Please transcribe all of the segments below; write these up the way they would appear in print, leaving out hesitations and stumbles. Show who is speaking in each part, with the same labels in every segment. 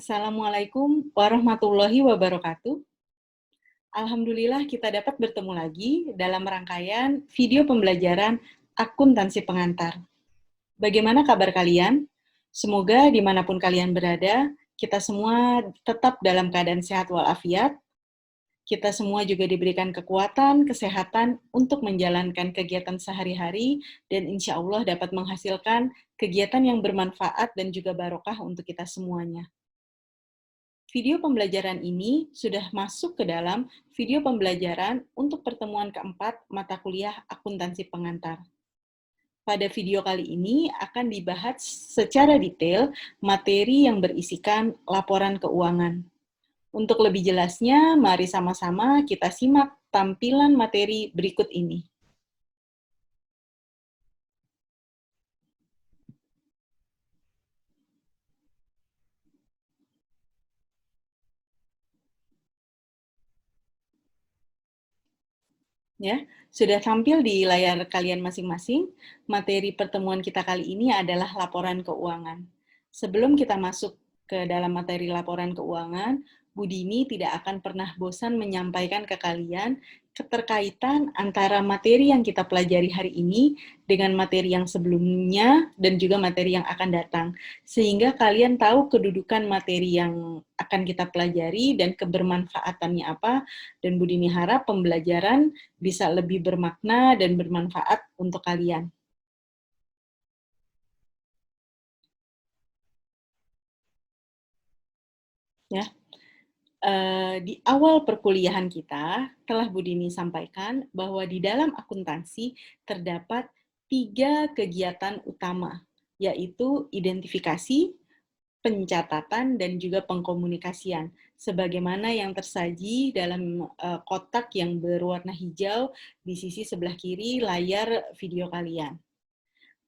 Speaker 1: Assalamualaikum warahmatullahi wabarakatuh. Alhamdulillah kita dapat bertemu lagi dalam rangkaian video pembelajaran akuntansi pengantar. Bagaimana kabar kalian? Semoga dimanapun kalian berada, kita semua tetap dalam keadaan sehat walafiat. Kita semua juga diberikan kekuatan, kesehatan untuk menjalankan kegiatan sehari-hari dan insya Allah dapat menghasilkan kegiatan yang bermanfaat dan juga barokah untuk kita semuanya. Video pembelajaran ini sudah masuk ke dalam video pembelajaran untuk pertemuan keempat mata kuliah akuntansi pengantar. Pada video kali ini akan dibahas secara detail materi yang berisikan laporan keuangan. Untuk lebih jelasnya, mari sama-sama kita simak tampilan materi berikut ini. Ya, sudah tampil di layar kalian masing-masing. Materi pertemuan kita kali ini adalah laporan keuangan. Sebelum kita masuk ke dalam materi laporan keuangan, Bu Dini tidak akan pernah bosan menyampaikan ke kalian keterkaitan antara materi yang kita pelajari hari ini dengan materi yang sebelumnya dan juga materi yang akan datang. Sehingga kalian tahu kedudukan materi yang akan kita pelajari dan kebermanfaatannya apa, dan Bu Dini harap pembelajaran bisa lebih bermakna dan bermanfaat untuk kalian. Ya, di awal perkuliahan kita telah Bu Dini sampaikan bahwa di dalam akuntansi terdapat 3 kegiatan utama, yaitu identifikasi, pencatatan, dan juga pengkomunikasian, sebagaimana yang tersaji dalam kotak yang berwarna hijau di sisi sebelah kiri layar video kalian.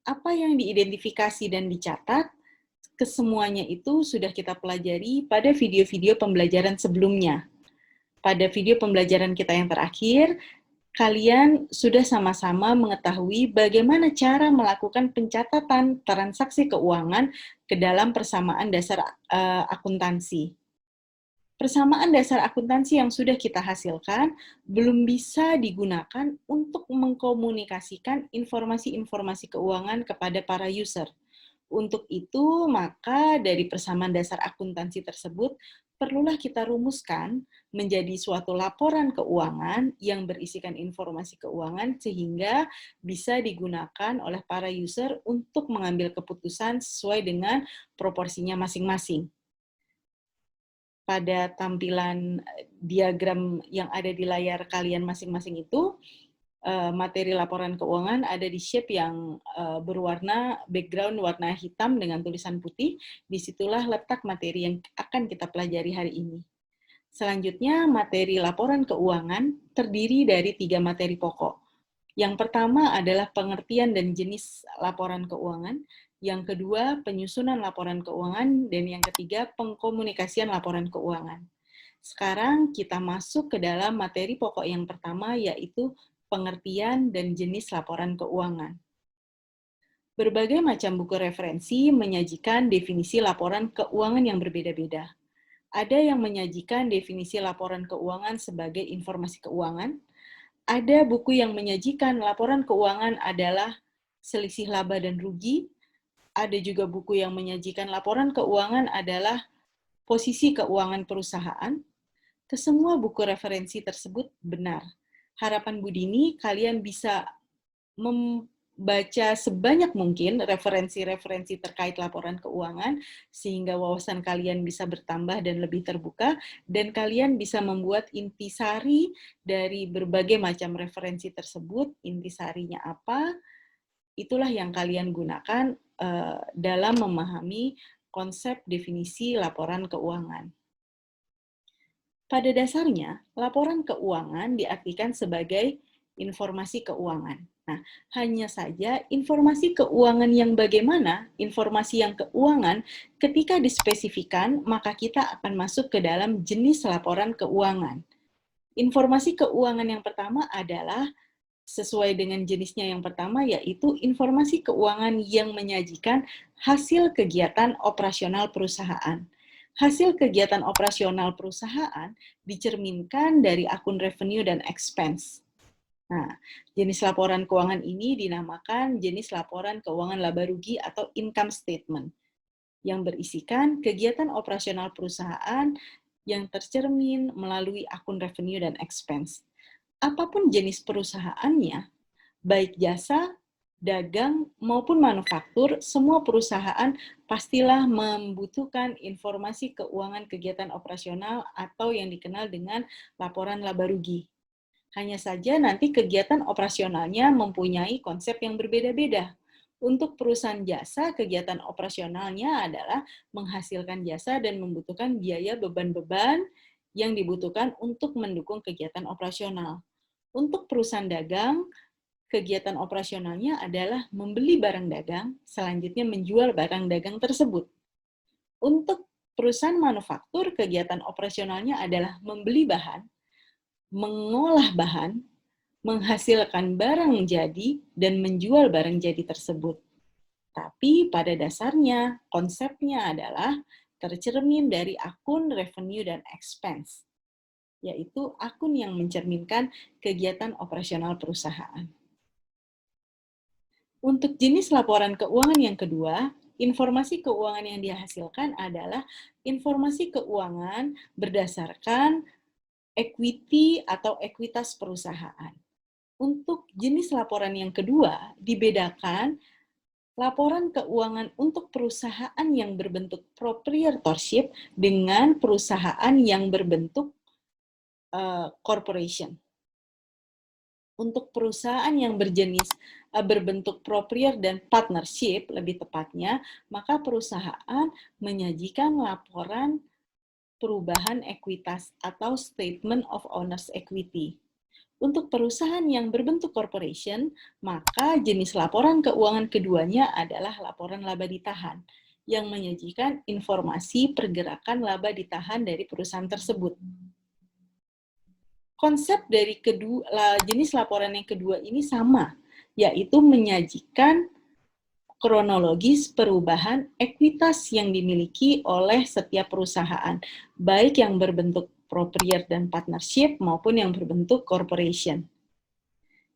Speaker 1: Apa yang diidentifikasi dan dicatat, kesemuanya itu sudah kita pelajari pada video-video pembelajaran sebelumnya. Pada video pembelajaran kita yang terakhir, kalian sudah sama-sama mengetahui bagaimana cara melakukan pencatatan transaksi keuangan ke dalam persamaan dasar akuntansi. Persamaan dasar akuntansi yang sudah kita hasilkan belum bisa digunakan untuk mengkomunikasikan informasi-informasi keuangan kepada para user. Untuk itu, maka dari persamaan dasar akuntansi tersebut, perlulah kita rumuskan menjadi suatu laporan keuangan yang berisikan informasi keuangan sehingga bisa digunakan oleh para user untuk mengambil keputusan sesuai dengan proporsinya masing-masing. Pada tampilan diagram yang ada di layar kalian masing-masing itu, materi laporan keuangan ada di shape yang berwarna background warna hitam dengan tulisan putih. Disitulah letak materi yang akan kita pelajari hari ini. Selanjutnya, materi laporan keuangan terdiri dari 3 materi pokok. Yang pertama adalah pengertian dan jenis laporan keuangan. Yang kedua, penyusunan laporan keuangan. Dan yang ketiga, pengkomunikasian laporan keuangan. Sekarang kita masuk ke dalam materi pokok yang pertama, yaitu pengertian dan jenis laporan keuangan. Berbagai macam buku referensi menyajikan definisi laporan keuangan yang berbeda-beda. Ada yang menyajikan definisi laporan keuangan sebagai informasi keuangan. Ada buku yang menyajikan laporan keuangan adalah selisih laba dan rugi. Ada juga buku yang menyajikan laporan keuangan adalah posisi keuangan perusahaan. Kesemua buku referensi tersebut benar. Harapan Bu Dini, kalian bisa membaca sebanyak mungkin referensi-referensi terkait laporan keuangan, sehingga wawasan kalian bisa bertambah dan lebih terbuka, dan kalian bisa membuat intisari dari berbagai macam referensi tersebut. Intisarinya apa? Itulah yang kalian gunakan dalam memahami konsep definisi laporan keuangan. Pada dasarnya, laporan keuangan diartikan sebagai informasi keuangan. Nah, hanya saja informasi keuangan yang bagaimana, informasi yang keuangan, ketika dispesifikan, maka kita akan masuk ke dalam jenis laporan keuangan. Informasi keuangan yang pertama adalah sesuai dengan jenisnya yang pertama, yaitu informasi keuangan yang menyajikan hasil kegiatan operasional perusahaan. Hasil kegiatan operasional perusahaan dicerminkan dari akun revenue dan expense. Nah, jenis laporan keuangan ini dinamakan jenis laporan keuangan laba rugi atau income statement, yang berisikan kegiatan operasional perusahaan yang tercermin melalui akun revenue dan expense. Apapun jenis perusahaannya, baik jasa, dagang, maupun manufaktur, semua perusahaan pastilah membutuhkan informasi keuangan kegiatan operasional atau yang dikenal dengan laporan laba rugi. Hanya saja nanti kegiatan operasionalnya mempunyai konsep yang berbeda-beda. Untuk perusahaan jasa, kegiatan operasionalnya adalah menghasilkan jasa dan membutuhkan biaya beban-beban yang dibutuhkan untuk mendukung kegiatan operasional. Untuk perusahaan dagang, kegiatan operasionalnya adalah membeli barang dagang, selanjutnya menjual barang dagang tersebut. Untuk perusahaan manufaktur, kegiatan operasionalnya adalah membeli bahan, mengolah bahan, menghasilkan barang jadi, dan menjual barang jadi tersebut. Tapi pada dasarnya, konsepnya adalah tercermin dari akun revenue dan expense, yaitu akun yang mencerminkan kegiatan operasional perusahaan. Untuk jenis laporan keuangan yang kedua, informasi keuangan yang dihasilkan adalah informasi keuangan berdasarkan equity atau ekuitas perusahaan. Untuk jenis laporan yang kedua, dibedakan laporan keuangan untuk perusahaan yang berbentuk proprietorship dengan perusahaan yang berbentuk corporation. Untuk perusahaan yang berbentuk proprier dan partnership, lebih tepatnya, maka perusahaan menyajikan laporan perubahan ekuitas atau Statement of Owner's Equity. Untuk perusahaan yang berbentuk corporation, maka jenis laporan keuangan keduanya adalah laporan laba ditahan, yang menyajikan informasi pergerakan laba ditahan dari perusahaan tersebut. Konsep dari jenis laporan yang kedua ini sama, yaitu menyajikan kronologis perubahan ekuitas yang dimiliki oleh setiap perusahaan, baik yang berbentuk proprier dan partnership maupun yang berbentuk corporation.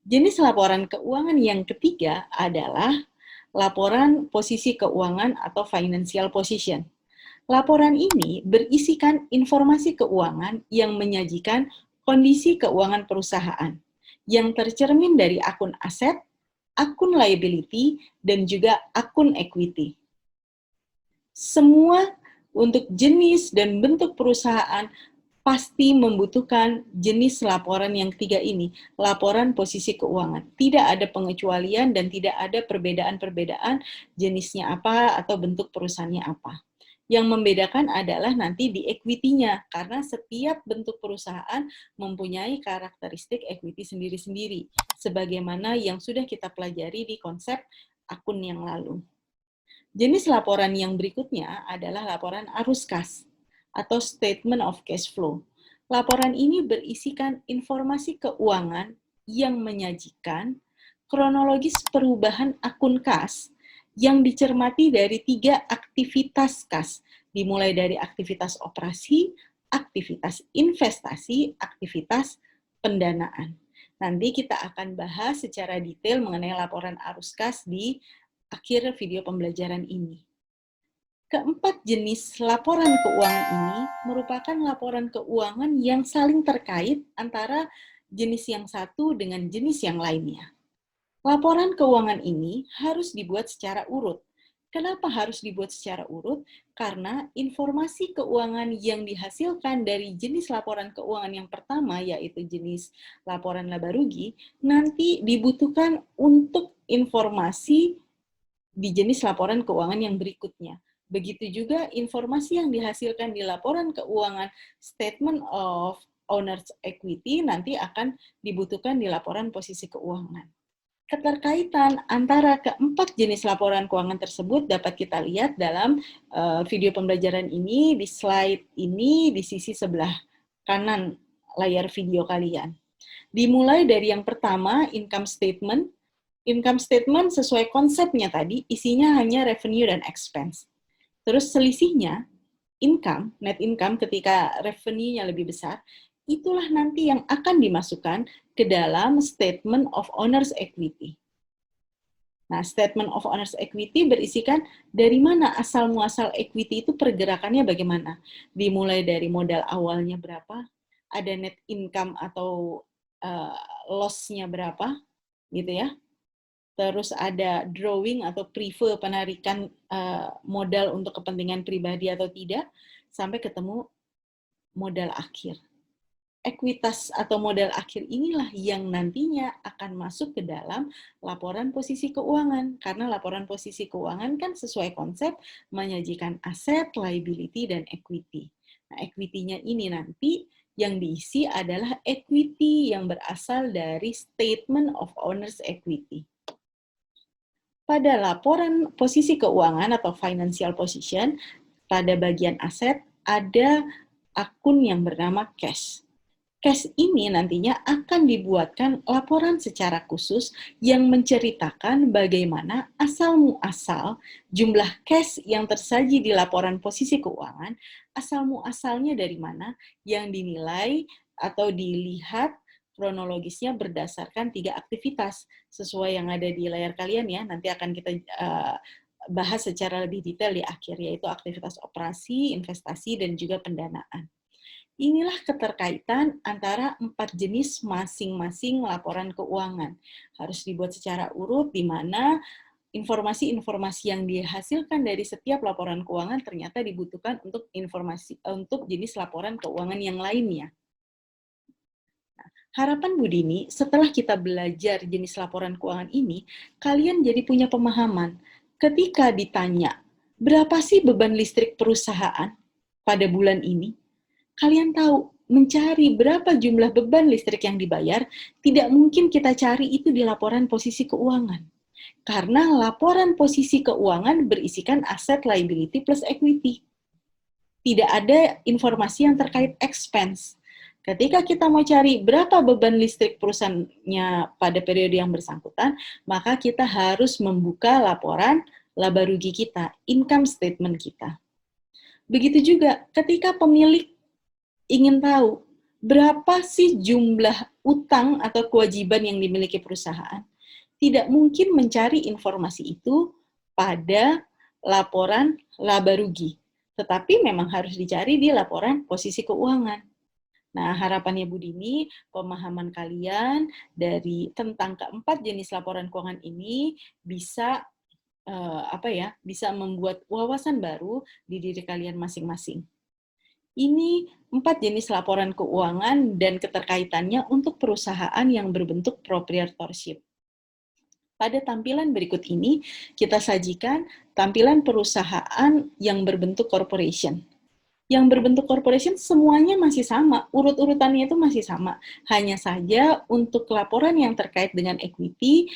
Speaker 1: Jenis laporan keuangan yang ketiga adalah laporan posisi keuangan atau financial position. Laporan ini berisikan informasi keuangan yang menyajikan kondisi keuangan perusahaan yang tercermin dari akun aset, akun liability, dan juga akun equity. Semua untuk jenis dan bentuk perusahaan pasti membutuhkan jenis laporan yang ketiga ini, laporan posisi keuangan. Tidak ada pengecualian dan tidak ada perbedaan-perbedaan jenisnya apa atau bentuk perusahaannya apa. Yang membedakan adalah nanti di equity-nya, karena setiap bentuk perusahaan mempunyai karakteristik equity sendiri-sendiri, sebagaimana yang sudah kita pelajari di konsep akun yang lalu. Jenis laporan yang berikutnya adalah laporan arus kas atau Statement of Cash Flow. Laporan ini berisikan informasi keuangan yang menyajikan kronologis perubahan akun kas yang dicermati dari 3 aktivitas kas, dimulai dari aktivitas operasi, aktivitas investasi, aktivitas pendanaan. Nanti kita akan bahas secara detail mengenai laporan arus kas di akhir video pembelajaran ini. Keempat jenis laporan keuangan ini merupakan laporan keuangan yang saling terkait antara jenis yang satu dengan jenis yang lainnya. Laporan keuangan ini harus dibuat secara urut. Kenapa harus dibuat secara urut? Karena informasi keuangan yang dihasilkan dari jenis laporan keuangan yang pertama, yaitu jenis laporan laba rugi, nanti dibutuhkan untuk informasi di jenis laporan keuangan yang berikutnya. Begitu juga informasi yang dihasilkan di laporan keuangan Statement of Owner's Equity nanti akan dibutuhkan di laporan posisi keuangan. Keterkaitan antara keempat jenis laporan keuangan tersebut dapat kita lihat dalam video pembelajaran ini, di slide ini, di sisi sebelah kanan layar video kalian. Dimulai dari yang pertama, income statement. Income statement sesuai konsepnya tadi, isinya hanya revenue dan expense. Terus selisihnya, income, net income ketika revenue-nya lebih besar, itulah nanti yang akan dimasukkan ke dalam statement of owner's equity. Nah, statement of owner's equity berisikan dari mana asal muasal equity itu pergerakannya bagaimana. Dimulai dari modal awalnya berapa, ada net income atau loss-nya berapa, gitu ya. Terus ada drawing atau prefer penarikan modal untuk kepentingan pribadi atau tidak, sampai ketemu modal akhir. Ekuitas atau modal akhir inilah yang nantinya akan masuk ke dalam laporan posisi keuangan. Karena laporan posisi keuangan kan sesuai konsep menyajikan aset, liability, dan equity. Nah, equity-nya ini nanti yang diisi adalah equity yang berasal dari statement of owner's equity. Pada laporan posisi keuangan atau financial position, pada bagian aset ada akun yang bernama cash. Cash ini nantinya akan dibuatkan laporan secara khusus yang menceritakan bagaimana asal-muasal jumlah cash yang tersaji di laporan posisi keuangan, asal-muasalnya dari mana, yang dinilai atau dilihat kronologisnya berdasarkan 3 aktivitas, sesuai yang ada di layar kalian ya, nanti akan kita bahas secara lebih detail di akhir, yaitu aktivitas operasi, investasi, dan juga pendanaan. Inilah keterkaitan antara 4 jenis masing-masing laporan keuangan. Harus dibuat secara urut, di mana informasi-informasi yang dihasilkan dari setiap laporan keuangan ternyata dibutuhkan untuk jenis laporan keuangan yang lainnya. Nah, harapan Bu Dini, setelah kita belajar jenis laporan keuangan ini, kalian jadi punya pemahaman. Ketika ditanya, berapa sih beban listrik perusahaan pada bulan ini? Kalian tahu, mencari berapa jumlah beban listrik yang dibayar, tidak mungkin kita cari itu di laporan posisi keuangan. Karena laporan posisi keuangan berisikan aset, liability, plus equity. Tidak ada informasi yang terkait expense. Ketika kita mau cari berapa beban listrik perusahaannya pada periode yang bersangkutan, maka kita harus membuka laporan laba rugi kita, income statement kita. Begitu juga ketika pemilik ingin tahu berapa sih jumlah utang atau kewajiban yang dimiliki perusahaan, tidak mungkin mencari informasi itu pada laporan laba rugi, tetapi memang harus dicari di laporan posisi keuangan. Nah, harapannya Bu Dini, pemahaman kalian dari tentang keempat jenis laporan keuangan ini bisa bisa membuat wawasan baru di diri kalian masing-masing. Ini 4 jenis laporan keuangan dan keterkaitannya untuk perusahaan yang berbentuk proprietorship. Pada tampilan berikut ini, kita sajikan tampilan perusahaan yang berbentuk corporation. Yang berbentuk corporation semuanya masih sama, urut-urutannya itu masih sama. Hanya saja untuk laporan yang terkait dengan equity,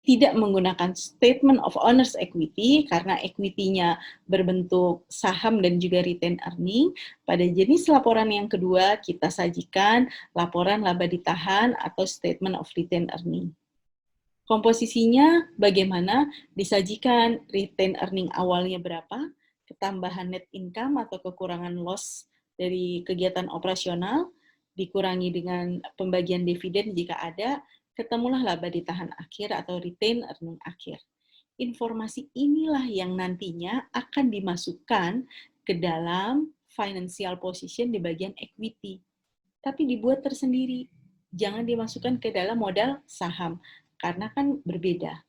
Speaker 1: tidak menggunakan statement of owner's equity karena equity-nya berbentuk saham dan juga retained earning. Pada jenis laporan yang kedua, kita sajikan laporan laba ditahan atau statement of retained earning. Komposisinya bagaimana? Disajikan retained earning awalnya berapa, ketambahan net income atau kekurangan loss dari kegiatan operasional, dikurangi dengan pembagian dividen jika ada, ketemulah laba ditahan akhir atau retained earning akhir. Informasi inilah yang nantinya akan dimasukkan ke dalam financial position di bagian equity. Tapi dibuat tersendiri. Jangan dimasukkan ke dalam modal saham, karena kan berbeda.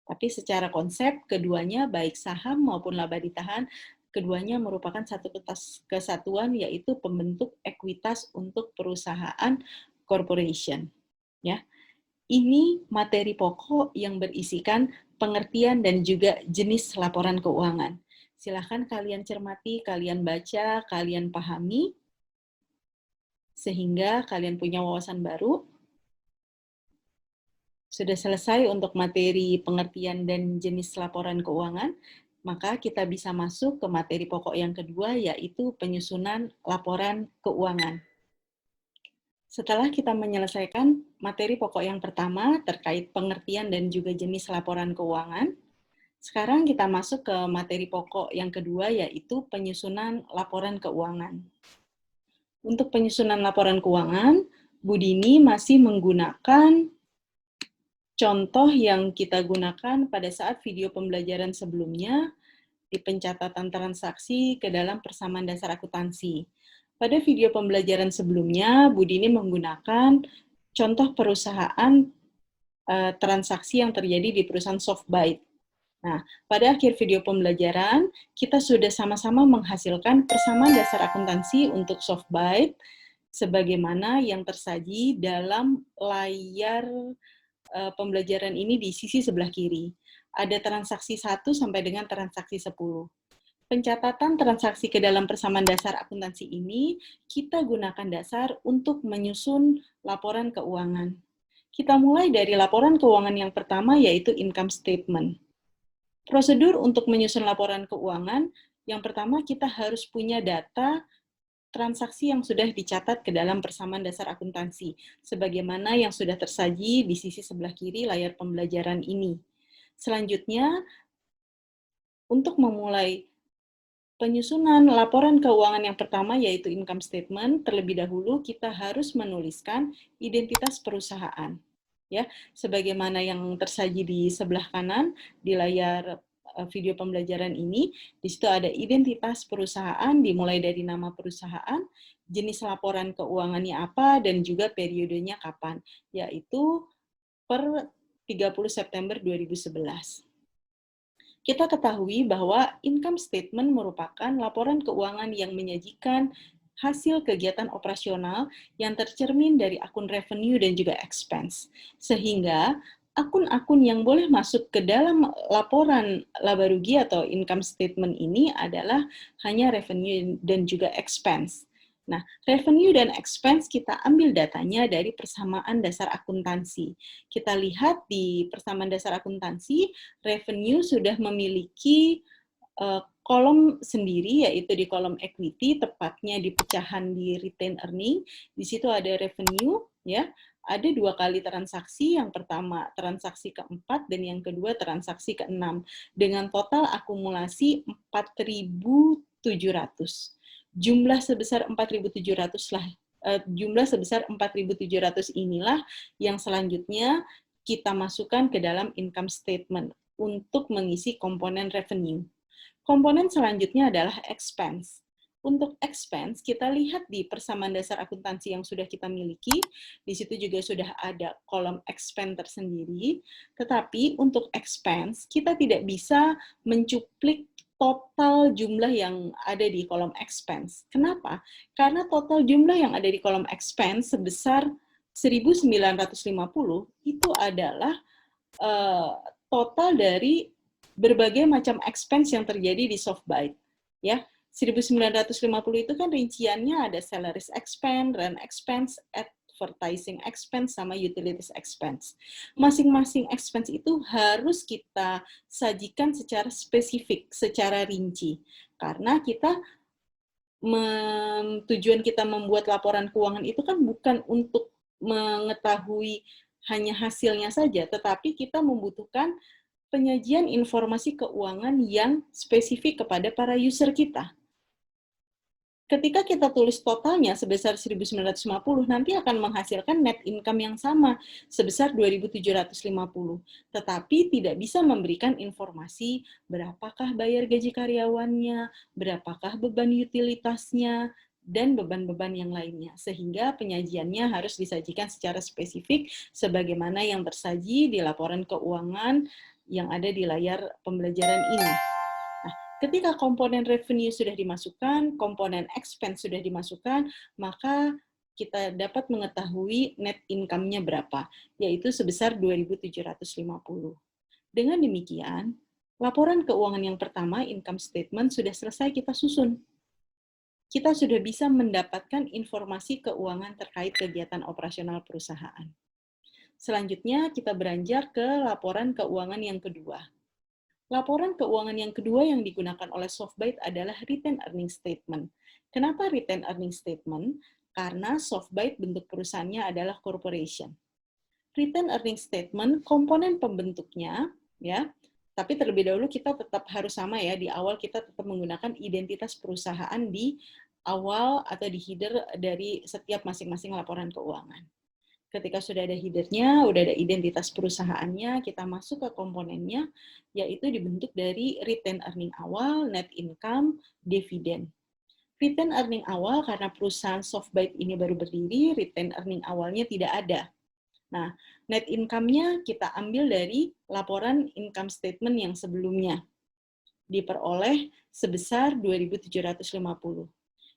Speaker 1: Tapi secara konsep, keduanya baik saham maupun laba ditahan, keduanya merupakan satu kesatuan, yaitu pembentuk ekuitas untuk perusahaan corporation. Ya, ini materi pokok yang berisikan pengertian dan juga jenis laporan keuangan. Silahkan kalian cermati, kalian baca, kalian pahami, sehingga kalian punya wawasan baru. Sudah selesai untuk materi pengertian dan jenis laporan keuangan, maka kita bisa masuk ke materi pokok yang kedua, yaitu penyusunan laporan keuangan. Setelah kita menyelesaikan materi pokok yang pertama terkait pengertian dan juga jenis laporan keuangan, Sekarang kita masuk ke materi pokok yang kedua, yaitu penyusunan laporan keuangan. Untuk penyusunan laporan keuangan, Bu Dini masih menggunakan contoh yang kita gunakan pada saat video pembelajaran sebelumnya di pencatatan transaksi ke dalam persamaan dasar akuntansi. Pada video pembelajaran sebelumnya, Bu Dini menggunakan contoh perusahaan transaksi yang terjadi di perusahaan Softbyte. Nah, pada akhir video pembelajaran, kita sudah sama-sama menghasilkan persamaan dasar akuntansi untuk Softbyte sebagaimana yang tersaji dalam layar pembelajaran ini di sisi sebelah kiri. Ada transaksi 1 sampai dengan transaksi 10. Pencatatan transaksi ke dalam persamaan dasar akuntansi ini kita gunakan dasar untuk menyusun laporan keuangan. Kita mulai dari laporan keuangan yang pertama, yaitu income statement. Prosedur untuk menyusun laporan keuangan, yang pertama kita harus punya data transaksi yang sudah dicatat ke dalam persamaan dasar akuntansi, sebagaimana yang sudah tersaji di sisi sebelah kiri layar pembelajaran ini. Selanjutnya, untuk memulai penyusunan laporan keuangan yang pertama, yaitu income statement, terlebih dahulu kita harus menuliskan identitas perusahaan. Ya, sebagaimana yang tersaji di sebelah kanan di layar video pembelajaran ini, di situ ada identitas perusahaan dimulai dari nama perusahaan, jenis laporan keuangannya apa, dan juga periodenya kapan, yaitu per 30 September 2011. Kita ketahui bahwa income statement merupakan laporan keuangan yang menyajikan hasil kegiatan operasional yang tercermin dari akun revenue dan juga expense. Sehingga akun-akun yang boleh masuk ke dalam laporan laba rugi atau income statement ini adalah hanya revenue dan juga expense. Nah, revenue dan expense kita ambil datanya dari persamaan dasar akuntansi. Kita lihat di persamaan dasar akuntansi, revenue sudah memiliki kolom sendiri, yaitu di kolom equity, tepatnya di pecahan di retain earning. Di situ ada revenue, ya. Ada 2 kali transaksi, yang pertama transaksi keempat dan yang kedua transaksi keenam, dengan total akumulasi 4.700. Jumlah sebesar 4.700 lah, jumlah sebesar 4.700 inilah yang selanjutnya kita masukkan ke dalam income statement untuk mengisi komponen revenue. Komponen selanjutnya adalah expense. Untuk expense, kita lihat di persamaan dasar akuntansi yang sudah kita miliki, di situ juga sudah ada kolom expense tersendiri, tetapi untuk expense, kita tidak bisa mencuplik total jumlah yang ada di kolom expense. Kenapa? Karena total jumlah yang ada di kolom expense sebesar 1.950 itu adalah total dari berbagai macam expense yang terjadi di Softbyte. Ya, 1.950 itu kan rinciannya ada salaries expense, rent expense, advertising expense, sama utilities expense. Masing-masing expense itu harus kita sajikan secara spesifik, secara rinci. Karena kita tujuan kita membuat laporan keuangan itu kan bukan untuk mengetahui hanya hasilnya saja, tetapi kita membutuhkan penyajian informasi keuangan yang spesifik kepada para user kita. Ketika kita tulis totalnya sebesar 1.950, nanti akan menghasilkan net income yang sama, sebesar 2.750. Tetapi tidak bisa memberikan informasi berapakah bayar gaji karyawannya, berapakah beban utilitasnya, dan beban-beban yang lainnya. Sehingga penyajiannya harus disajikan secara spesifik, sebagaimana yang tersaji di laporan keuangan yang ada di layar pembelajaran ini. Ketika komponen revenue sudah dimasukkan, komponen expense sudah dimasukkan, maka kita dapat mengetahui net income-nya berapa, yaitu sebesar 2.750. Dengan demikian, laporan keuangan yang pertama, income statement, sudah selesai kita susun. Kita sudah bisa mendapatkan informasi keuangan terkait kegiatan operasional perusahaan. Selanjutnya, kita beranjak ke laporan keuangan yang kedua. Laporan keuangan yang kedua yang digunakan oleh Softbyte adalah Retained Earning Statement. Kenapa Retained Earning Statement? Karena Softbyte bentuk perusahaannya adalah corporation. Retained Earning Statement, komponen pembentuknya, ya, Tapi terlebih dahulu kita tetap harus sama ya, di awal kita tetap menggunakan identitas perusahaan di awal atau di header dari setiap masing-masing laporan keuangan. Ketika sudah ada header-nya, udah ada identitas perusahaannya, kita masuk ke komponennya, yaitu dibentuk dari retained earning awal, net income, dividen. Retained earning awal karena perusahaan Softbite ini baru berdiri, retained earning awalnya tidak ada. Nah, net income-nya kita ambil dari laporan income statement yang sebelumnya, diperoleh sebesar 2.750.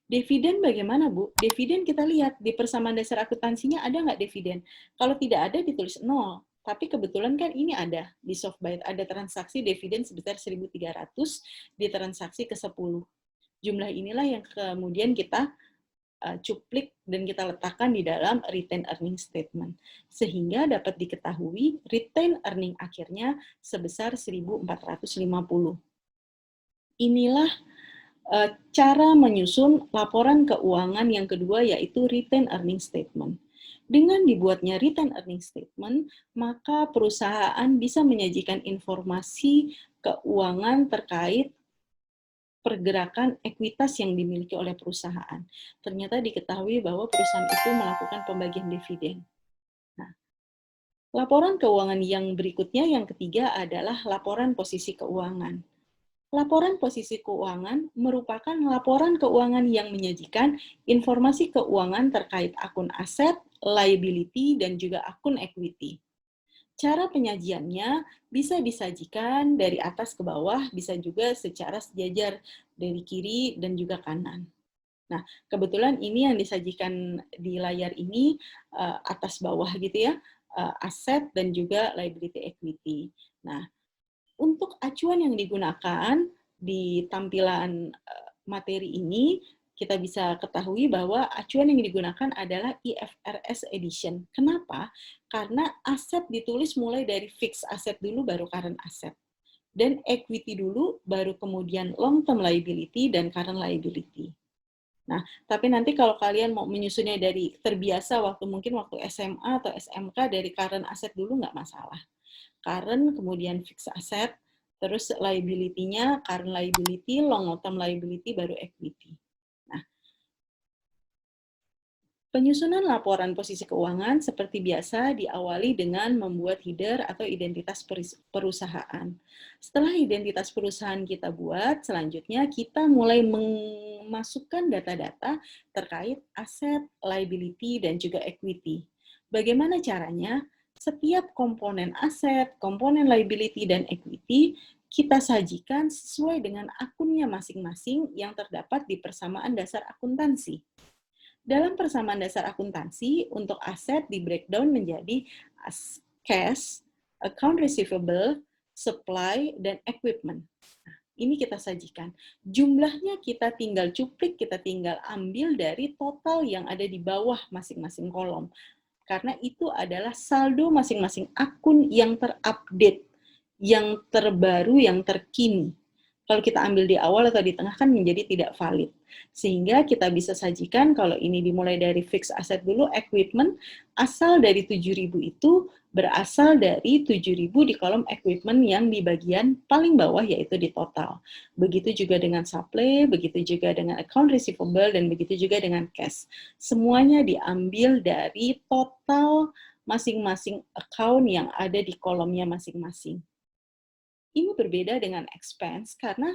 Speaker 1: Dividen bagaimana, Bu? Dividen kita lihat di persamaan dasar akuntansinya ada nggak dividen? Kalau tidak ada ditulis 0. Tapi kebetulan kan ini ada di Softbite, ada transaksi dividen sebesar 1.300 di transaksi ke-10. Jumlah inilah yang kemudian kita cuplik dan kita letakkan di dalam retained earning statement. Sehingga dapat diketahui retained earning akhirnya sebesar 1.450. Inilah cara menyusun laporan keuangan yang kedua, yaitu retained earning statement. Dengan dibuatnya retained earning statement, maka perusahaan bisa menyajikan informasi keuangan terkait pergerakan ekuitas yang dimiliki oleh perusahaan. Ternyata diketahui bahwa perusahaan itu melakukan pembagian dividen. Nah, laporan keuangan yang berikutnya, yang ketiga, adalah laporan posisi keuangan. Laporan posisi keuangan merupakan laporan keuangan yang menyajikan informasi keuangan terkait akun aset, liability, dan juga akun equity. Cara penyajiannya bisa disajikan dari atas ke bawah, bisa juga secara sejajar dari kiri dan juga kanan. Nah, kebetulan ini yang disajikan di layar ini atas bawah gitu ya, aset dan juga liability equity. Nah, untuk acuan yang digunakan di tampilan materi ini, kita bisa ketahui bahwa acuan yang digunakan adalah IFRS Edition. Kenapa? Karena aset ditulis mulai dari fixed asset dulu, baru current asset. Dan equity dulu, baru kemudian long term liability dan current liability. Nah, tapi nanti kalau kalian mau menyusunnya dari terbiasa mungkin waktu SMA atau SMK dari current asset dulu nggak masalah. Current, kemudian fixed asset, terus liability-nya, current liability, long term liability, baru equity. Nah, penyusunan laporan posisi keuangan seperti biasa diawali dengan membuat header atau identitas perusahaan. Setelah identitas perusahaan kita buat, selanjutnya kita mulai memasukkan data-data terkait aset, liability, dan juga equity. Bagaimana caranya? Setiap komponen aset, komponen liability, dan equity kita sajikan sesuai dengan akunnya masing-masing yang terdapat di persamaan dasar akuntansi. Dalam persamaan dasar akuntansi, untuk aset di breakdown menjadi cash, account receivable, supply, dan equipment. Nah, ini kita sajikan. Jumlahnya kita tinggal cuplik, kita tinggal ambil dari total yang ada di bawah masing-masing kolom. Karena itu adalah saldo masing-masing akun yang terupdate, yang terbaru, yang terkini. Kalau kita ambil di awal atau di tengah kan menjadi tidak valid. Sehingga kita bisa sajikan kalau ini dimulai dari fixed asset dulu, equipment, asal dari 7.000 itu berasal dari 7.000 di kolom equipment yang di bagian paling bawah, yaitu di total. Begitu juga dengan supply, begitu juga dengan account receivable, dan begitu juga dengan cash. Semuanya diambil dari total masing-masing account yang ada di kolomnya masing-masing. Ini berbeda dengan expense karena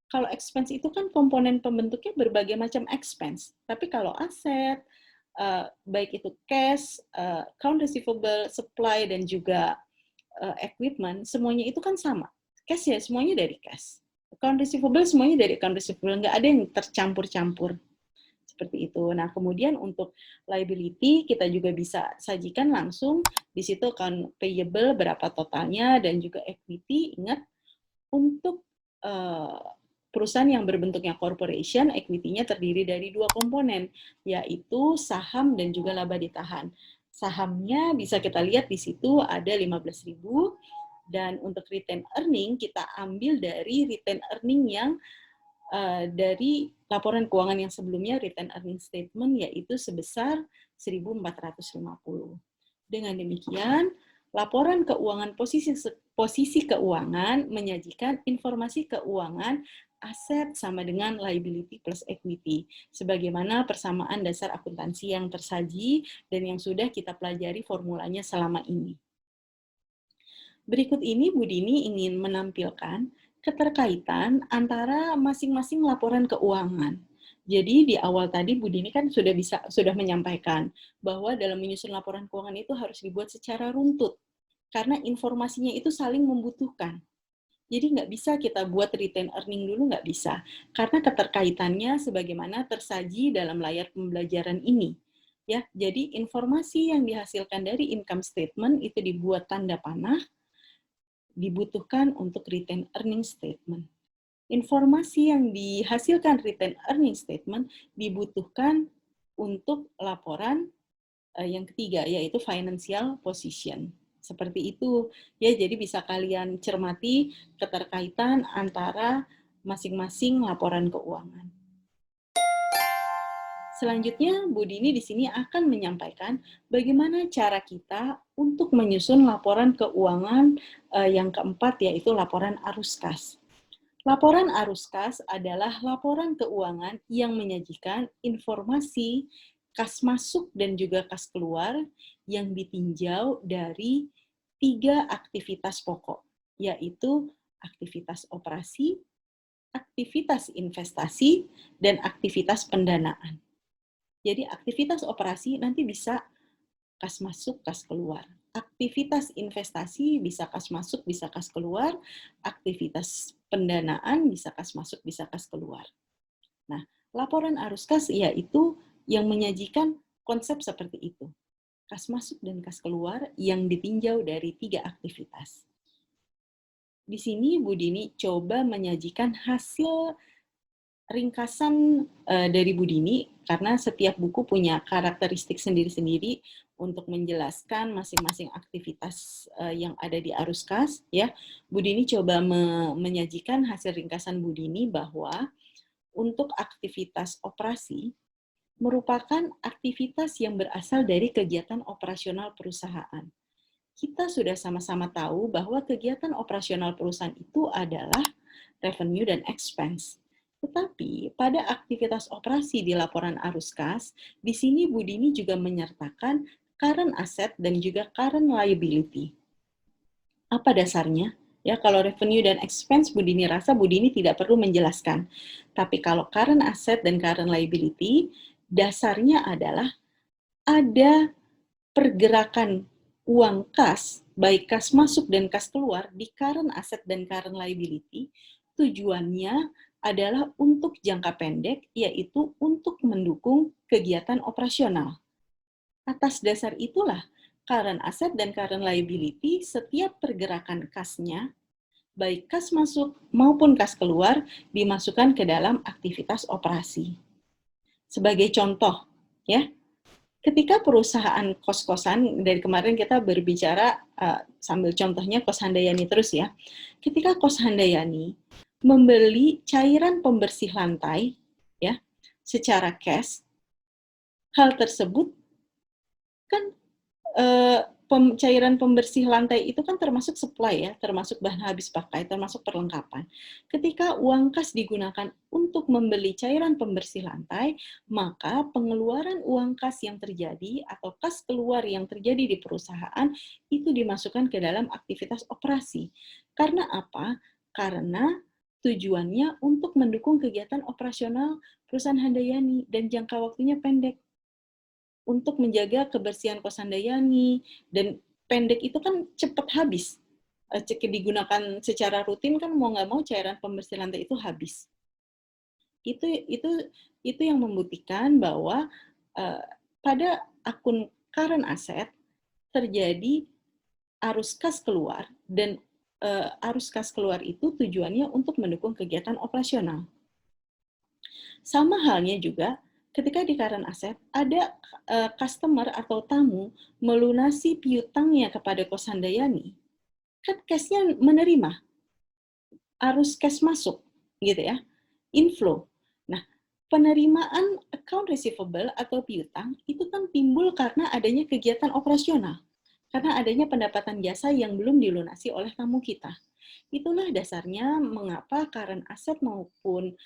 Speaker 1: kalau expense itu kan komponen pembentuknya berbagai macam expense. Tapi kalau aset, baik itu cash, account receivable, supply, dan juga equipment, semuanya itu kan sama. Cash ya semuanya dari cash. Account receivable semuanya dari account receivable. Nggak ada yang tercampur-campur. Seperti itu. Nah, kemudian untuk liability, kita juga bisa sajikan langsung. Di situ account payable, berapa totalnya, dan juga equity. Ingat, untuk perusahaan yang berbentuknya corporation, equity-nya terdiri dari 2 komponen, yaitu saham dan juga laba ditahan. Sahamnya bisa kita lihat di situ ada 15.000, dan untuk retained earning kita ambil dari retained earning yang dari laporan keuangan yang sebelumnya, retained earning statement, yaitu sebesar 1.450. Dengan demikian, Laporan keuangan posisi keuangan menyajikan informasi keuangan aset sama dengan liability plus equity, sebagaimana persamaan dasar akuntansi yang tersaji dan yang sudah kita pelajari formulanya selama ini. Berikut ini Bu Dini ingin menampilkan keterkaitan antara masing-masing laporan keuangan. Jadi di awal tadi Bu Dini kan sudah menyampaikan bahwa dalam menyusun laporan keuangan itu harus dibuat secara runtut karena informasinya itu saling membutuhkan. Jadi nggak bisa kita buat retain earning dulu, nggak bisa. Karena keterkaitannya sebagaimana tersaji dalam layar pembelajaran ini. Ya, jadi informasi yang dihasilkan dari income statement itu dibuat tanda panah, dibutuhkan untuk retain earning statement. Informasi yang dihasilkan retain earning statement dibutuhkan untuk laporan yang ketiga, yaitu financial position. Seperti itu, ya. Jadi bisa kalian cermati keterkaitan antara masing-masing laporan keuangan. Selanjutnya, Bu Dini di sini akan menyampaikan bagaimana cara kita untuk menyusun laporan keuangan yang keempat, yaitu laporan arus kas. Laporan arus kas adalah laporan keuangan yang menyajikan informasi kas masuk dan juga kas keluar yang ditinjau dari 3 aktivitas pokok, yaitu aktivitas operasi, aktivitas investasi, dan aktivitas pendanaan. Jadi aktivitas operasi nanti bisa kas masuk, kas keluar. Aktivitas investasi bisa kas masuk, bisa kas keluar. Aktivitas pendanaan bisa kas masuk, bisa kas keluar. Nah, laporan arus kas yaitu yang menyajikan konsep seperti itu. Kas masuk dan kas keluar yang ditinjau dari 3 aktivitas. Di sini Bu Dini coba menyajikan hasil ringkasan dari Bu Dini, karena setiap buku punya karakteristik sendiri-sendiri untuk menjelaskan masing-masing aktivitas yang ada di arus kas. Ya, Bu Dini coba menyajikan hasil ringkasan Bu Dini bahwa untuk aktivitas operasi merupakan aktivitas yang berasal dari kegiatan operasional perusahaan. Kita sudah sama-sama tahu bahwa kegiatan operasional perusahaan itu adalah revenue dan expense. Tetapi pada aktivitas operasi di laporan arus kas, di sini Bu Dini juga menyertakan current asset dan juga current liability. Apa dasarnya? Ya, kalau revenue dan expense Bu Dini rasa Bu Dini tidak perlu menjelaskan. Tapi kalau current asset dan current liability, dasarnya adalah ada pergerakan uang kas, baik kas masuk dan kas keluar di current asset dan current liability, tujuannya adalah untuk jangka pendek, yaitu untuk mendukung kegiatan operasional. Atas dasar itulah, current asset dan current liability, setiap pergerakan kasnya, baik kas masuk maupun kas keluar, dimasukkan ke dalam aktivitas operasi. Sebagai contoh, ya, ketika perusahaan kos-kosan, dari kemarin kita berbicara sambil contohnya Kos Handayani terus ya. Ketika Kos Handayani membeli cairan pembersih lantai ya secara cash, hal tersebut kan cairan pembersih lantai itu kan termasuk supply ya, termasuk bahan habis pakai, termasuk perlengkapan. Ketika uang kas digunakan untuk membeli cairan pembersih lantai, maka pengeluaran uang kas yang terjadi atau kas keluar yang terjadi di perusahaan itu dimasukkan ke dalam aktivitas operasi. Karena apa? Karena tujuannya untuk mendukung kegiatan operasional perusahaan Handayani dan jangka waktunya pendek. Untuk menjaga kebersihan Kos Handayani, dan pendek itu kan cepat habis. Digunakan secara rutin kan mau nggak mau cairan pembersih lantai itu habis. Itu yang membuktikan bahwa pada akun current asset terjadi arus kas keluar, dan arus kas keluar itu tujuannya untuk mendukung kegiatan operasional. Sama halnya juga ketika di current asset ada customer atau tamu melunasi piutangnya kepada Kos Handayani, kan cash-nya menerima, arus cash masuk, gitu ya, inflow. Nah, penerimaan account receivable atau piutang itu kan timbul karena adanya kegiatan operasional. karena adanya pendapatan jasa yang belum dilunasi oleh tamu kita. Itulah dasarnya mengapa current asset maupun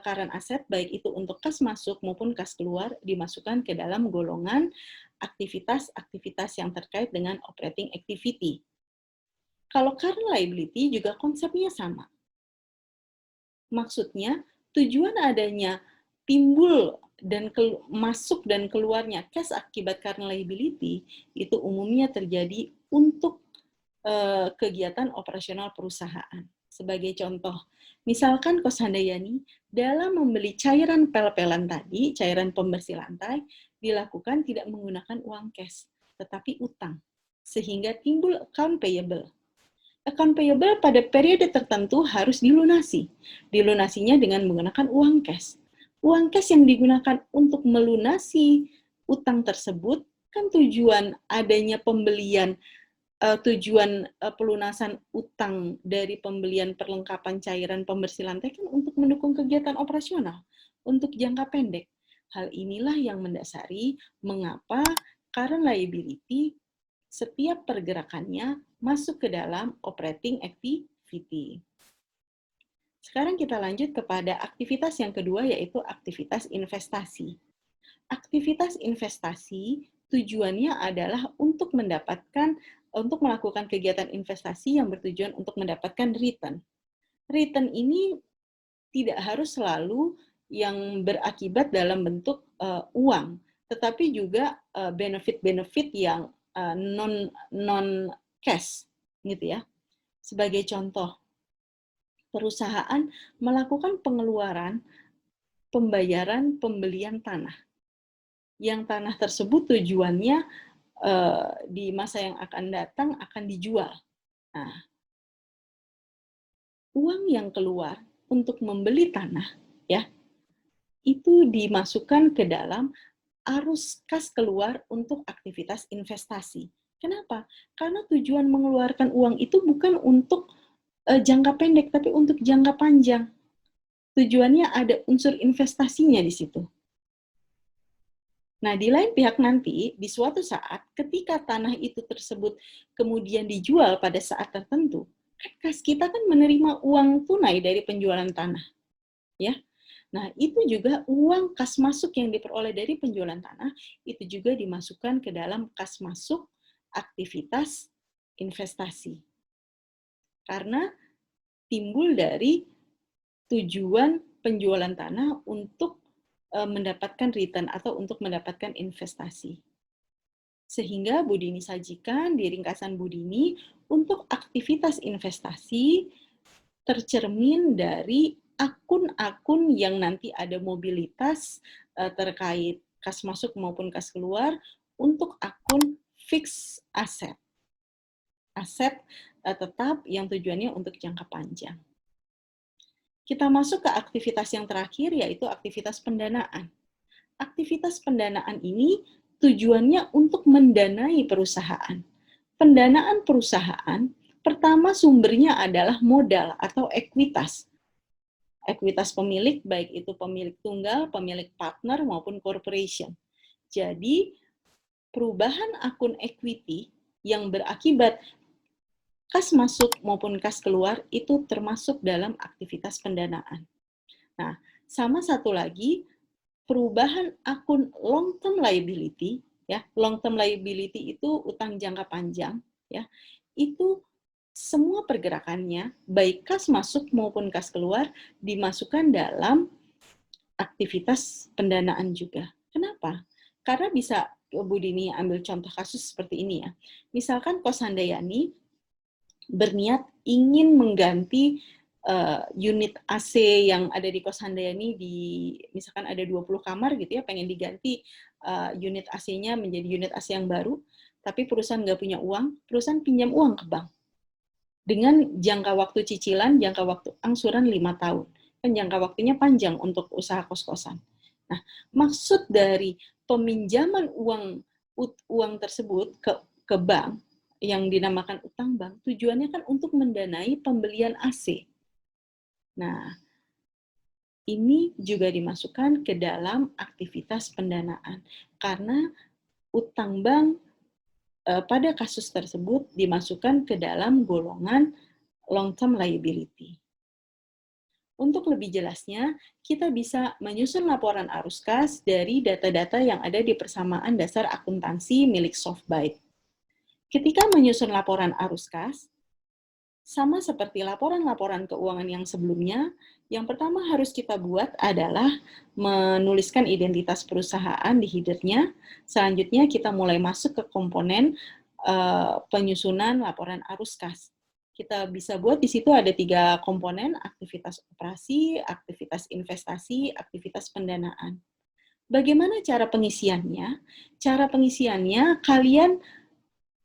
Speaker 1: current asset baik itu untuk kas masuk maupun kas keluar dimasukkan ke dalam golongan aktivitas-aktivitas yang terkait dengan operating activity. Kalau current liability juga konsepnya sama. Maksudnya, tujuan adanya timbul dan masuk dan keluarnya cash akibat current liability itu umumnya terjadi untuk kegiatan operasional perusahaan. Sebagai contoh, misalkan Kos Handayani dalam membeli cairan pel-pelan tadi, cairan pembersih lantai, dilakukan tidak menggunakan uang cash, tetapi utang, sehingga timbul account payable. Account payable pada periode tertentu harus dilunasi. Dilunasinya dengan menggunakan uang cash. Uang cash yang digunakan untuk melunasi utang tersebut kan tujuan adanya pembelian, tujuan pelunasan utang dari pembelian perlengkapan cairan pembersih lantai kan untuk mendukung kegiatan operasional untuk jangka pendek. Hal inilah yang mendasari mengapa current liability setiap pergerakannya masuk ke dalam operating activity. Sekarang kita lanjut kepada aktivitas yang kedua, yaitu aktivitas investasi. Aktivitas investasi tujuannya adalah untuk melakukan kegiatan investasi yang bertujuan untuk mendapatkan return. Return ini tidak harus selalu yang berakibat dalam bentuk uang, tetapi juga benefit-benefit yang non cash, gitu ya. Sebagai contoh, perusahaan melakukan pengeluaran pembayaran pembelian tanah. Yang tanah tersebut tujuannya di masa yang akan datang akan dijual. Nah, uang yang keluar untuk membeli tanah, ya, itu dimasukkan ke dalam arus kas keluar untuk aktivitas investasi. Kenapa? Karena tujuan mengeluarkan uang itu bukan untuk jangka pendek, tapi untuk jangka panjang. Tujuannya ada unsur investasinya di situ. Nah, di lain pihak nanti, di suatu saat, ketika tanah itu tersebut kemudian dijual pada saat tertentu, kas kita kan menerima uang tunai dari penjualan tanah. Ya. Nah, itu juga uang kas masuk yang diperoleh dari penjualan tanah, itu juga dimasukkan ke dalam kas masuk aktivitas investasi. Karena timbul dari tujuan penjualan tanah untuk mendapatkan return atau untuk mendapatkan investasi. Sehingga Bu Dini sajikan di ringkasan Bu Dini untuk aktivitas investasi tercermin dari akun-akun yang nanti ada mobilitas terkait kas masuk maupun kas keluar untuk akun fixed asset. Aset tetap yang tujuannya untuk jangka panjang. Kita masuk ke aktivitas yang terakhir, yaitu aktivitas pendanaan. Aktivitas pendanaan ini tujuannya untuk mendanai perusahaan. Pendanaan perusahaan, pertama sumbernya adalah modal atau ekuitas. Ekuitas pemilik, baik itu pemilik tunggal, pemilik partner, maupun corporation. Jadi, perubahan akun equity yang berakibat kas masuk maupun kas keluar itu termasuk dalam aktivitas pendanaan. Nah, sama satu lagi, perubahan akun long term liability, ya, long term liability itu utang jangka panjang, ya, itu semua pergerakannya, baik kas masuk maupun kas keluar, dimasukkan dalam aktivitas pendanaan juga. Kenapa? Karena bisa Bu Dini ambil contoh kasus seperti ini ya. Misalkan Kos Handayani berniat ingin mengganti unit AC yang ada di Kos Handayani, misalkan ada 20 kamar gitu ya, pengen diganti unit AC-nya menjadi unit AC yang baru, tapi perusahaan nggak punya uang, perusahaan pinjam uang ke bank. Dengan jangka waktu cicilan, jangka waktu angsuran 5 tahun. Kan jangka waktunya panjang untuk usaha kos-kosan. Nah, maksud dari peminjaman uang tersebut ke bank, yang dinamakan utang bank, tujuannya kan untuk mendanai pembelian AC. Nah, ini juga dimasukkan ke dalam aktivitas pendanaan. Karena utang bank pada kasus tersebut dimasukkan ke dalam golongan long-term liability. Untuk lebih jelasnya, kita bisa menyusun laporan arus kas dari data-data yang ada di persamaan dasar akuntansi milik Softbyte. Ketika menyusun laporan arus kas, sama seperti laporan-laporan keuangan yang sebelumnya, yang pertama harus kita buat adalah menuliskan identitas perusahaan di header-nya. Selanjutnya kita mulai masuk ke komponen penyusunan laporan arus kas. Kita bisa buat di situ ada 3 komponen, aktivitas operasi, aktivitas investasi, aktivitas pendanaan. Bagaimana cara pengisiannya? Cara pengisiannya kalian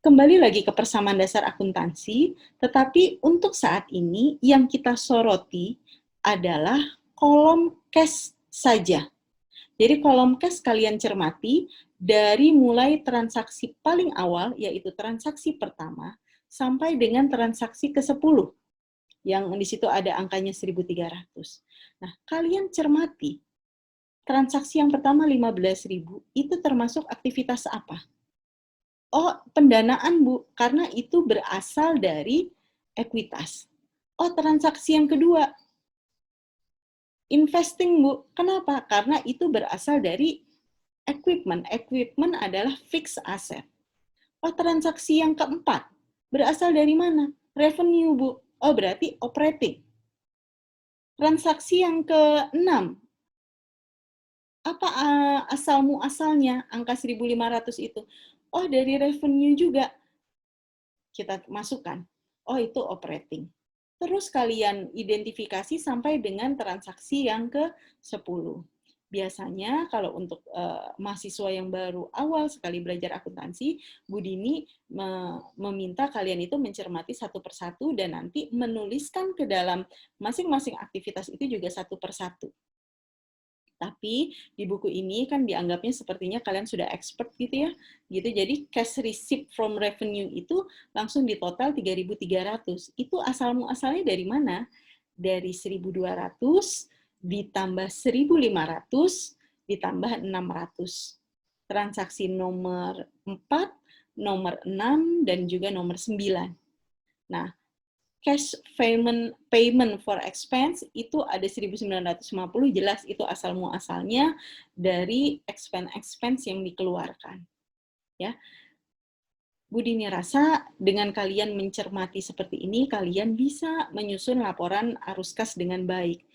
Speaker 1: kembali lagi ke persamaan dasar akuntansi, tetapi untuk saat ini yang kita soroti adalah kolom cash saja. Jadi kolom cash kalian cermati dari mulai transaksi paling awal, yaitu transaksi pertama, sampai dengan transaksi ke-10, yang di situ ada angkanya 1.300. Nah, kalian cermati, transaksi yang pertama 15.000, itu termasuk aktivitas apa? Oh, pendanaan, Bu, karena itu berasal dari ekuitas. Oh, transaksi yang kedua, investing, Bu. Kenapa? Karena itu berasal dari equipment. Equipment adalah fixed asset. Oh, transaksi yang keempat, berasal dari mana? Revenue, Bu. Oh, berarti operating. Transaksi yang keenam, apa asal muasalnya angka 1.500 itu? Oh, dari revenue juga kita masukkan. Oh, itu operating. Terus kalian identifikasi sampai dengan transaksi yang ke-10. Biasanya kalau untuk mahasiswa yang baru awal sekali belajar akuntansi, Bu Dini meminta kalian itu mencermati satu persatu dan nanti menuliskan ke dalam masing-masing aktivitas itu juga satu persatu. Tapi di buku ini kan dianggapnya sepertinya kalian sudah expert gitu ya. Gitu. Jadi cash receipt from revenue itu langsung di total 3.300. Itu asal muasalnya dari mana? Dari 1.200 ditambah 1.500 ditambah 600. Transaksi nomor 4, nomor 6 dan juga nomor 9. Nah, cash payment for expense itu ada 1.950, jelas itu asal muasalnya dari expense yang dikeluarkan. Ya. Bu Dini rasa dengan kalian mencermati seperti ini, kalian bisa menyusun laporan arus kas dengan baik.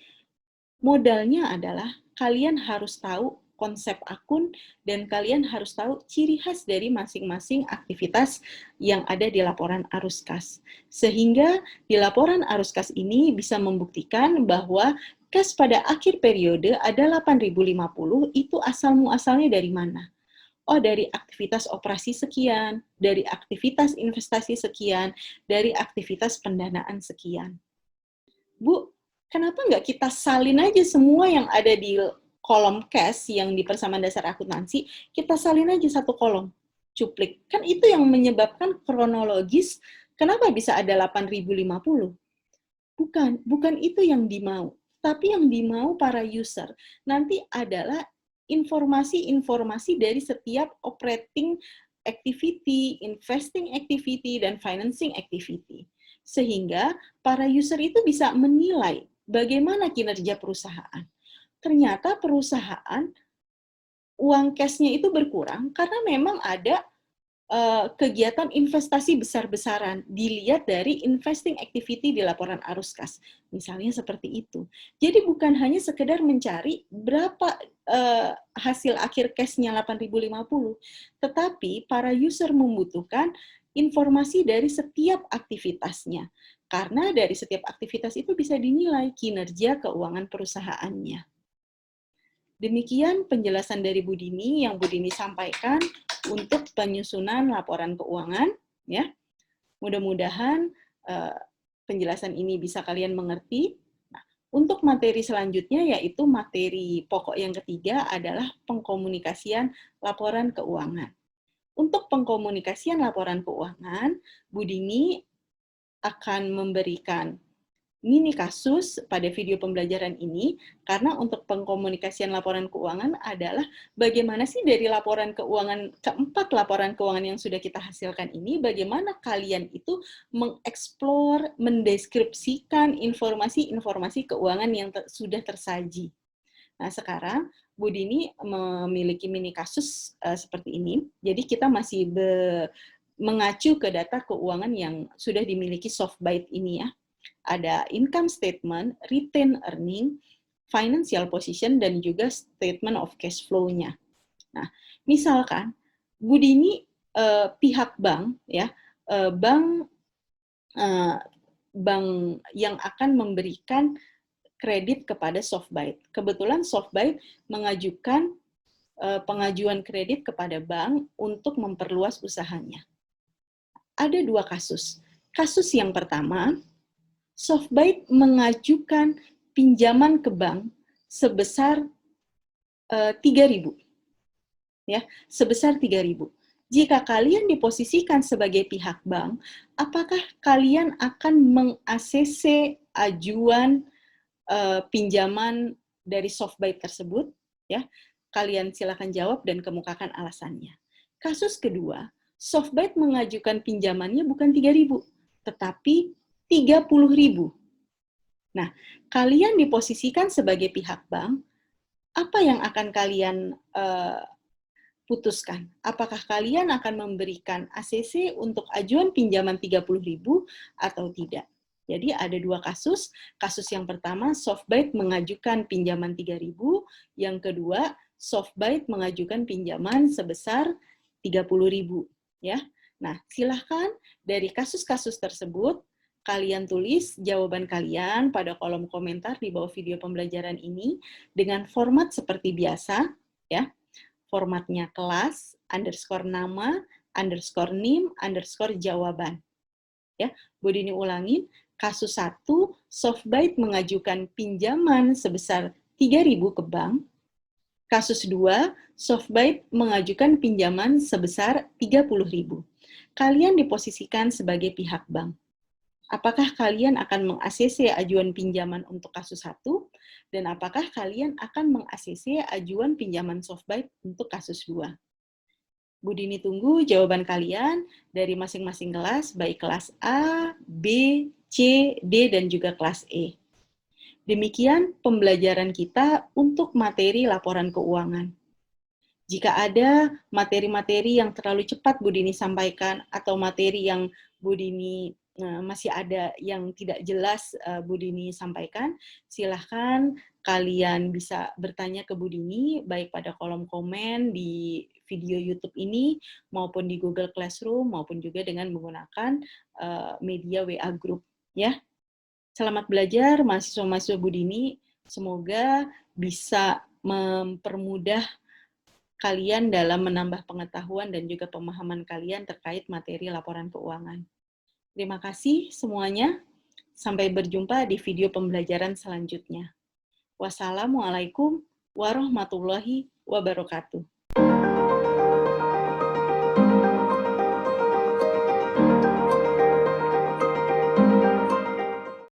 Speaker 1: Modalnya adalah kalian harus tahu konsep akun dan kalian harus tahu ciri khas dari masing-masing aktivitas yang ada di laporan arus kas. Sehingga di laporan arus kas ini bisa membuktikan bahwa kas pada akhir periode ada 8.050 itu asal muasalnya dari mana? Oh, dari aktivitas operasi sekian, dari aktivitas investasi sekian, dari aktivitas pendanaan sekian. Bu, kenapa nggak kita salin aja semua yang ada di kolom cash yang di persamaan dasar akuntansi, kita salin aja satu kolom, cuplik. Kan itu yang menyebabkan kronologis kenapa bisa ada 8.050. Bukan itu yang dimau. Tapi yang dimau para user nanti adalah informasi-informasi dari setiap operating activity, investing activity, dan financing activity. Sehingga para user itu bisa menilai bagaimana kinerja perusahaan. Ternyata perusahaan uang cash-nya itu berkurang karena memang ada kegiatan investasi besar-besaran dilihat dari investing activity di laporan arus kas. Misalnya seperti itu. Jadi bukan hanya sekedar mencari berapa hasil akhir cash-nya 8.050, tetapi para user membutuhkan informasi dari setiap aktivitasnya. Karena dari setiap aktivitas itu bisa dinilai kinerja keuangan perusahaannya. Demikian penjelasan dari Bu Dini yang Bu Dini sampaikan untuk penyusunan laporan keuangan. Ya, mudah-mudahan penjelasan ini bisa kalian mengerti. Nah, untuk materi selanjutnya yaitu materi pokok yang ketiga adalah pengkomunikasian laporan keuangan. Untuk pengkomunikasian laporan keuangan, Bu Dini akan memberikan mini kasus pada video pembelajaran ini, karena untuk pengkomunikasian laporan keuangan adalah bagaimana sih dari laporan keuangan, keempat laporan keuangan yang sudah kita hasilkan ini, bagaimana kalian itu mengeksplor, mendeskripsikan informasi-informasi keuangan yang sudah tersaji. Nah, sekarang Bu Dini memiliki mini kasus seperti ini, jadi kita masih mengacu ke data keuangan yang sudah dimiliki Softbyte ini ya. Ada income statement, retained earning, financial position, dan juga statement of cash flow-nya. Nah, misalkan Bu Dini pihak bank ya, bank yang akan memberikan kredit kepada Softbyte. Kebetulan Softbyte mengajukan pengajuan kredit kepada bank untuk memperluas usahanya. Ada dua kasus. Kasus yang pertama, Softbyte mengajukan pinjaman ke bank sebesar 3.000. Ya, sebesar 3.000. Jika kalian diposisikan sebagai pihak bank, apakah kalian akan meng-ACC ajuan pinjaman dari Softbyte tersebut? Ya, kalian silakan jawab dan kemukakan alasannya. Kasus kedua, Softbyte mengajukan pinjamannya bukan 3.000, tetapi 30.000. Nah, kalian diposisikan sebagai pihak bank, apa yang akan kalian putuskan? Apakah kalian akan memberikan ACC untuk ajuan pinjaman 30.000 atau tidak? Jadi ada dua kasus. Kasus yang pertama, Softbyte mengajukan pinjaman 3.000, yang kedua, Softbyte mengajukan pinjaman sebesar 30.000, ya. Nah, silahkan dari kasus-kasus tersebut kalian tulis jawaban kalian pada kolom komentar di bawah video pembelajaran ini dengan format seperti biasa, ya. Formatnya kelas, underscore nama, underscore NIM, underscore jawaban. Ya, Bu Dini ulangin, kasus 1, Softbyte mengajukan pinjaman sebesar 3.000 ke bank. Kasus 2, Softbyte mengajukan pinjaman sebesar 30.000. Kalian diposisikan sebagai pihak bank. Apakah kalian akan meng-ACC ajuan pinjaman untuk kasus 1, dan apakah kalian akan meng-ACC ajuan pinjaman Softbyte untuk kasus 2? Bu Dini tunggu jawaban kalian dari masing-masing kelas, baik kelas A, B, C, D, dan juga kelas E. Demikian pembelajaran kita untuk materi laporan keuangan. Jika ada materi-materi yang terlalu cepat Bu Dini sampaikan, atau materi yang Bu Dini masih ada yang tidak jelas Bu Dini sampaikan, silahkan kalian bisa bertanya ke Bu Dini, baik pada kolom komen di video YouTube ini, maupun di Google Classroom, maupun juga dengan menggunakan media WA Group. Ya. Selamat belajar, mahasiswa-mahasiswa Bu Dini. Semoga bisa mempermudah kalian dalam menambah pengetahuan dan juga pemahaman kalian terkait materi laporan keuangan. Terima kasih semuanya. Sampai berjumpa di video pembelajaran selanjutnya. Wassalamualaikum warahmatullahi wabarakatuh.